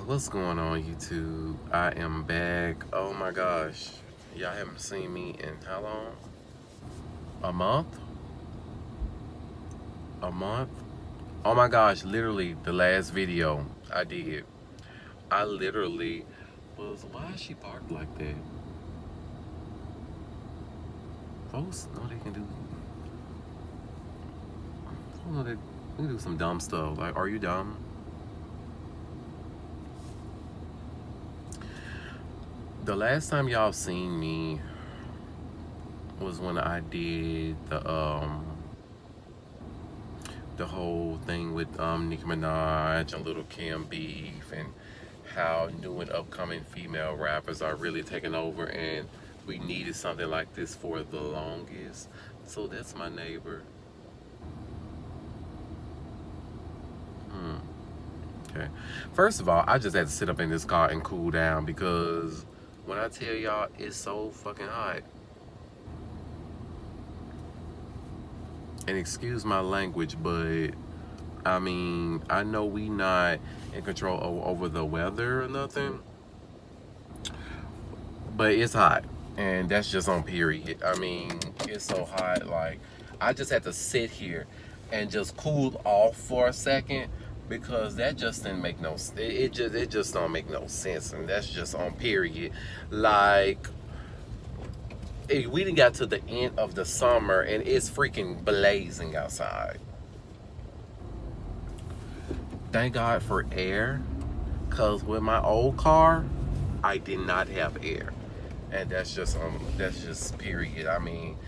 What's going on, YouTube? I am back. Oh my gosh. Y'all haven't seen me in how long? A month? A month? Oh my gosh, literally the last video I did. I literally was, why is she parked like that? Folks know they can do, I know they can do some dumb stuff. Like, are you dumb? The last time y'all seen me was when I did the whole thing with Nicki Minaj and Little Kim beef, and how new and upcoming female rappers are really taking over, and we needed something like this for the longest. So that's my neighbor. Okay. First of all, I just had to sit up in this car and cool down because when I tell y'all it's so fucking hot. And excuse my language, but I mean, I know we not in control over the weather or nothing, but it's hot, and that's just on period. I mean, it's so hot. Like, I just had to sit here and just cool off for a second because that just didn't make no. It just don't make no sense, and that's just on period. Like, we done got to the end of the summer and it's freaking blazing outside. Thank God for air, cause with my old car, I did not have air, and that's just period. I mean,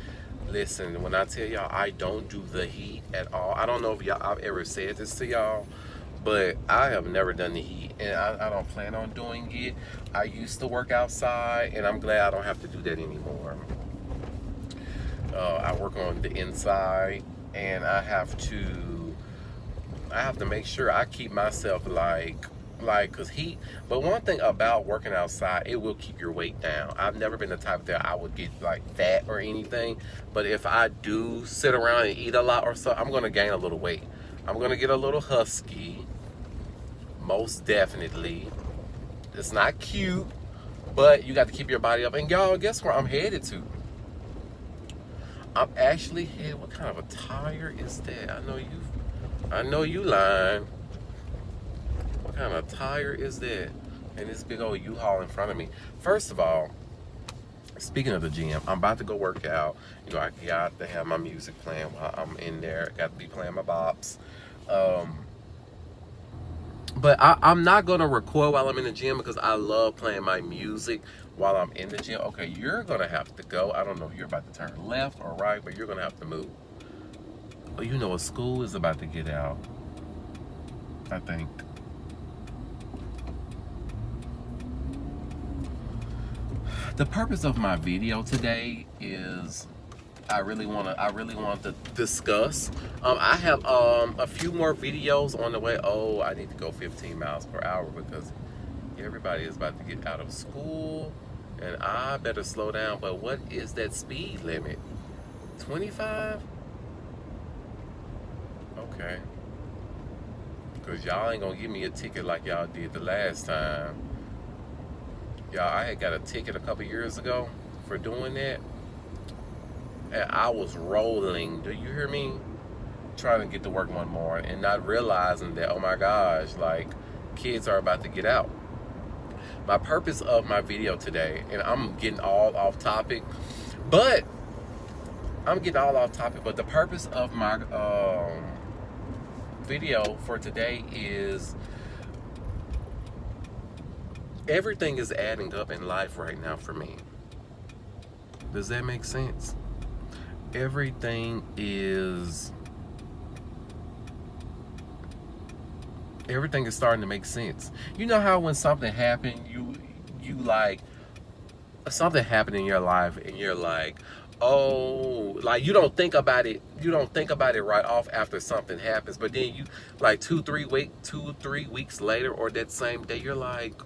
listen, when I tell y'all I don't do the heat at all, I don't know if y'all I've ever said this to y'all, but I have never done the heat, and I don't plan on doing it. I used to work outside, and I'm glad I don't have to do that anymore. I work on the inside, and I have to make sure I keep myself cause heat. But one thing about working outside, it will keep your weight down. I've never been the type that I would get like fat or anything, but if I do sit around and eat a lot or so, I'm gonna gain a little weight. I'm gonna get a little husky, most definitely. It's not cute, but you got to keep your body up. And y'all, guess where I'm headed to? I'm actually headed. What kind of a tire is that? I know you lying. What kind of tire is that? And this big old U-Haul in front of me. First of all, speaking of the gym, I'm about to go work out. You know, I got to have my music playing while I'm in there. Got to be playing my bops. But I'm not going to record while I'm in the gym because I love playing my music while I'm in the gym. Okay, you're going to have to go. I don't know if you're about to turn left or right, but you're going to have to move. Oh, you know, a school is about to get out, I think. The purpose of my video today is I really want to discuss. I have a few more videos on the way. Oh, I need to go 15 miles per hour because everybody is about to get out of school, and I better slow down. But what is that speed limit? 25? Okay. Because y'all ain't gonna give me a ticket like y'all did the last time. Y'all, I had got a ticket a couple years ago for doing that. And I was rolling, do you hear me? Trying to get to work one morning and not realizing that, oh my gosh, like, kids are about to get out. My purpose of my video today, and I'm getting all off topic, but the purpose of my video for today is everything is adding up in life right now for me. Does that make sense? Everything is starting to make sense. You know how when something happened, you like something happened in your life and you're like, oh, like you don't think about it right off after something happens, but then you like 2-3 weeks later or that same day you're like,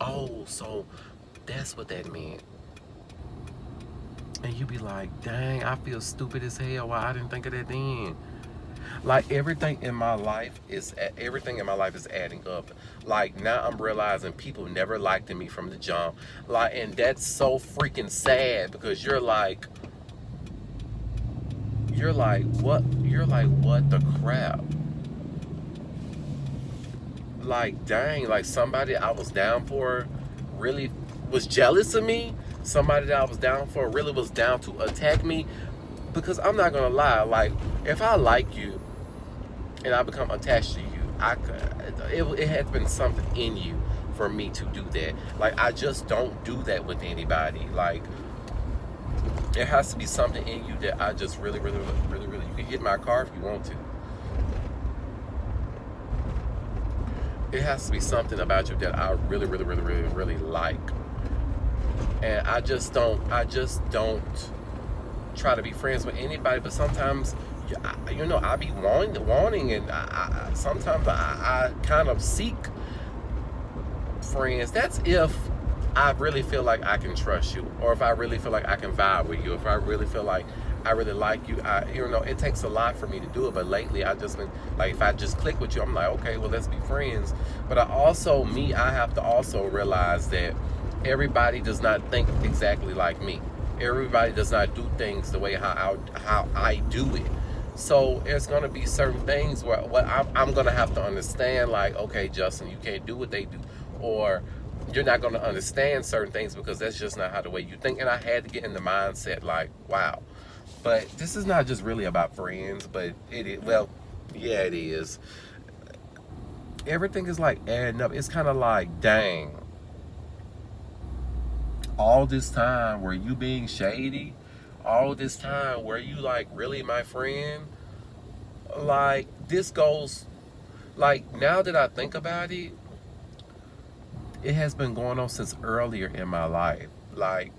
oh, so that's what that meant. And you be like, dang, I feel stupid as hell. Why I didn't think of that then? Like everything in my life is adding up. Like now I'm realizing people never liked me from the jump. Like, and that's so freaking sad because what the crap? Like, dang, like somebody I was down for really was jealous of me. Somebody that I was down for really was down to attack me. Because I'm not gonna lie, like if I like you and I become attached to you, it has been something in you for me to do that. Like I just don't do that with anybody. Like there has to be something in you that I just really, really, really, really. You can hit my car if you want to. It has to be something about you that I really, really, really, really, really like. And I just don't try to be friends with anybody, but sometimes I be wanting, and sometimes I kind of seek friends. That's if I really feel like I can trust you, or if I really feel like I can vibe with you, if I really feel like I really like you. It takes a lot for me to do it, but lately I just been like, if I just click with you, I'm like, okay, well, let's be friends. But I have to also realize that everybody does not think exactly like me. Everybody does not do things the way how I do it. So there's gonna be certain things where I'm gonna have to understand, like, okay, Justin, you can't do what they do, or you're not gonna understand certain things because that's just not how the way you think. And I had to get in the mindset, like, wow. But this is not just really about friends, but it is. Well, yeah, it is. Everything is like adding up. It's kind of like, dang. All this time were you being shady? All this time were you like really my friend? Like this goes, like now that I think about it, it has been going on since earlier in my life. Like,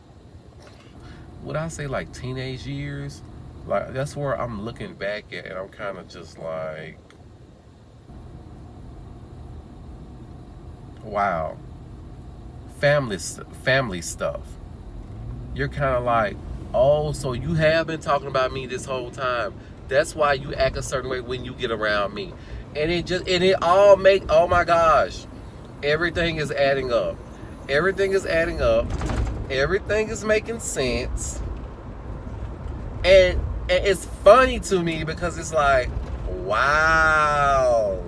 would I say like teenage years? Like that's where I'm looking back at, and I'm kind of just like, wow. Family stuff. You're kind of like, oh, so you have been talking about me this whole time. That's why you act a certain way when you get around me. And it all oh my gosh, everything is adding up. Everything is adding up. Everything is making sense. And it's funny to me because it's like, wow.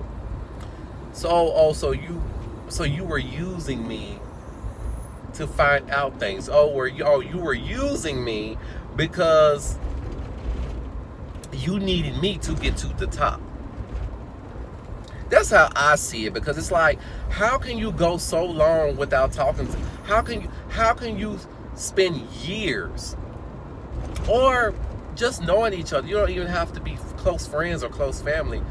So you were using me to find out things. You were using me because you needed me to get to the top. That's how I see it, because it's like, how can you go so long without talking to, how can you spend years or just knowing each other? You don't even have to be close friends or close family.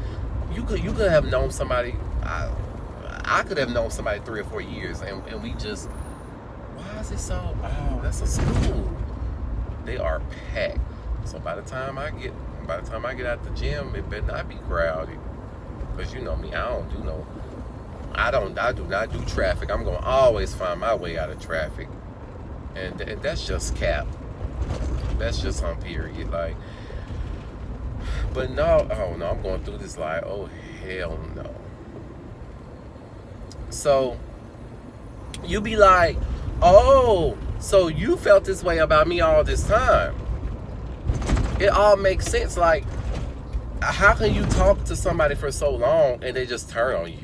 You could have known somebody. I could have known somebody 3 or 4 years, and we just, why is it so? Oh, that's a school. They are packed. So by the time I get out the gym, it better not be crowded. Because you know me, I do not do traffic. I'm gonna always find my way out of traffic, and that's just cap. That's just on period. Like, but no, oh no, I'm going through this like, oh hell no. So you be like, oh, so you felt this way about me all this time. It all makes sense. Like, how can you talk to somebody for so long and they just turn on you?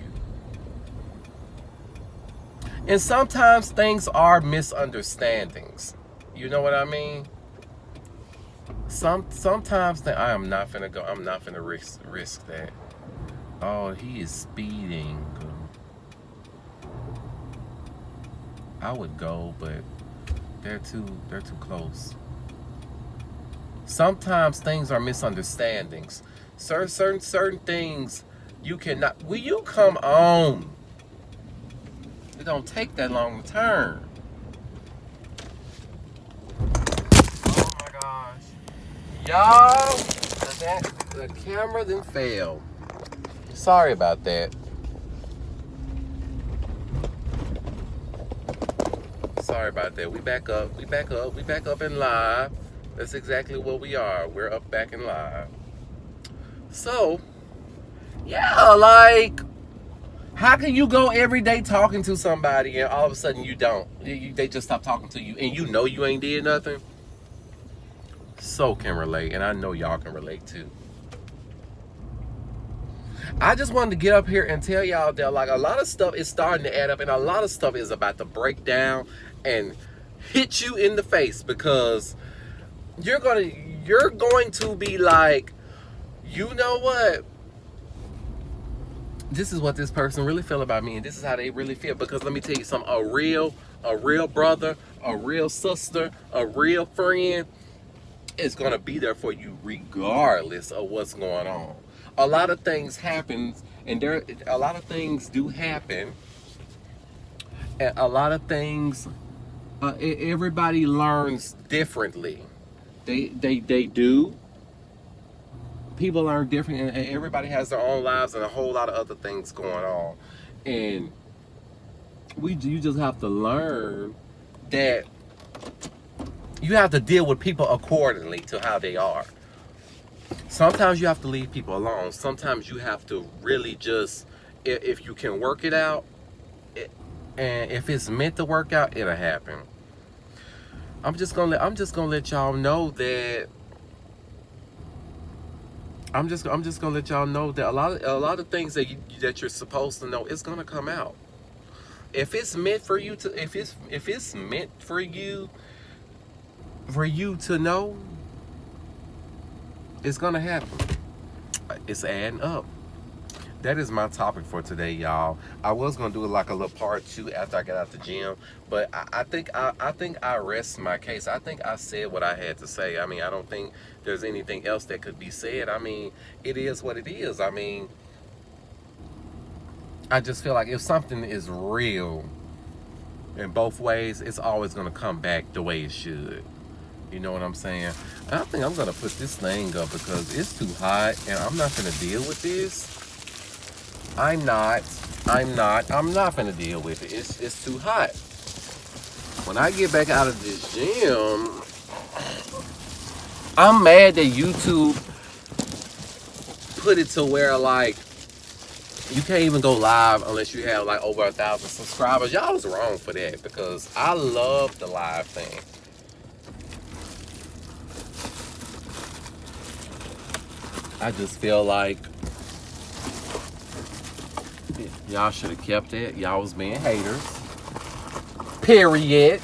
And sometimes things are misunderstandings. You know what I mean? Sometimes I'm not finna risk that. Oh, he is speeding. I would go, but they're too close. Sometimes things are misunderstandings. Certain things you cannot. Will you come on? It don't take that long to turn. Oh my gosh, y'all! The camera then failed. Sorry about that. Sorry about that. We back up in live. That's exactly what we are. We're up back in live. So Yeah, like, how can you go every day talking to somebody and all of a sudden you don't? They just stop talking to you and you know you ain't did nothing? So can relate, and I know y'all can relate too. I just wanted to get up here and tell y'all that like a lot of stuff is starting to add up, and a lot of stuff is about to break down and hit you in the face because you're going to be like, you know what? This is what this person really feel about me, and this is how they really feel. Because let me tell you something: a real brother, a real sister, a real friend is gonna be there for you regardless of what's going on. A lot of things happen, and a lot of things do happen, and a lot of things. Everybody learns differently. They do. People learn different, and everybody has their own lives and a whole lot of other things going on, and you just have to learn that you have to deal with people accordingly to how they are. Sometimes you have to leave people alone. Sometimes you have to really just, if you can work it out, and if it's meant to work out, it'll happen. I'm just gonna let y'all know that I'm just gonna let y'all know that a lot of things that you're supposed to know is gonna come out. If it's meant for you to, if it's meant for you to know, it's gonna happen. It's adding up. That is my topic for today, y'all. I was gonna do like a little part two after I got out the gym, but I think I rest my case. I think I said what I had to say. I mean, I don't think there's anything else that could be said. I mean, it is what it is. I mean, I just feel like if something is real in both ways, it's always gonna come back the way it should. You know what I'm saying? I think I'm gonna put this thing up because it's too hot and I'm not gonna deal with this. I'm not. I'm not gonna deal with it. It's too hot. When I get back out of this gym, I'm mad that YouTube put it to where like you can't even go live unless you have like over 1,000 subscribers. Y'all was wrong for that because I love the live thing. I just feel like y'all should have kept it. Y'all was being haters. Period.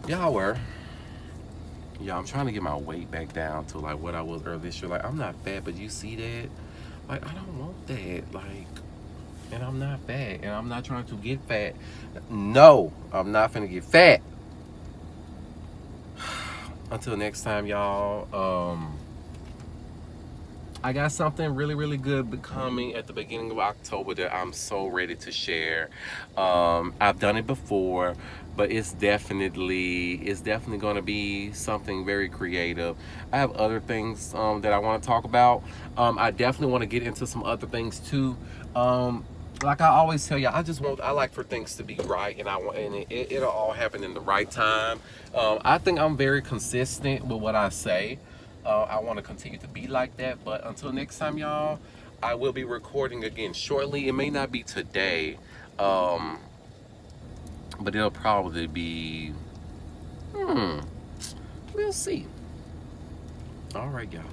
Y'all were. Yeah, I'm trying to get my weight back down to like what I was earlier this year. Like, I'm not fat, but you see that? Like, I don't want that. Like, and I'm not fat. And I'm not trying to get fat. No, I'm not finna get fat. Until next time, y'all. I got something really, really good coming at the beginning of October that I'm so ready to share. I've done it before, but it's definitely going to be something very creative. I have other things that I want to talk about. I definitely want to get into some other things too. Like I always tell you, I like for things to be right, and it'll all happen in the right time. I think I'm very consistent with what I say. I want to continue to be like that. But until next time, y'all, I will be recording again shortly. It may not be today, but it'll probably be, we'll see. All right, y'all.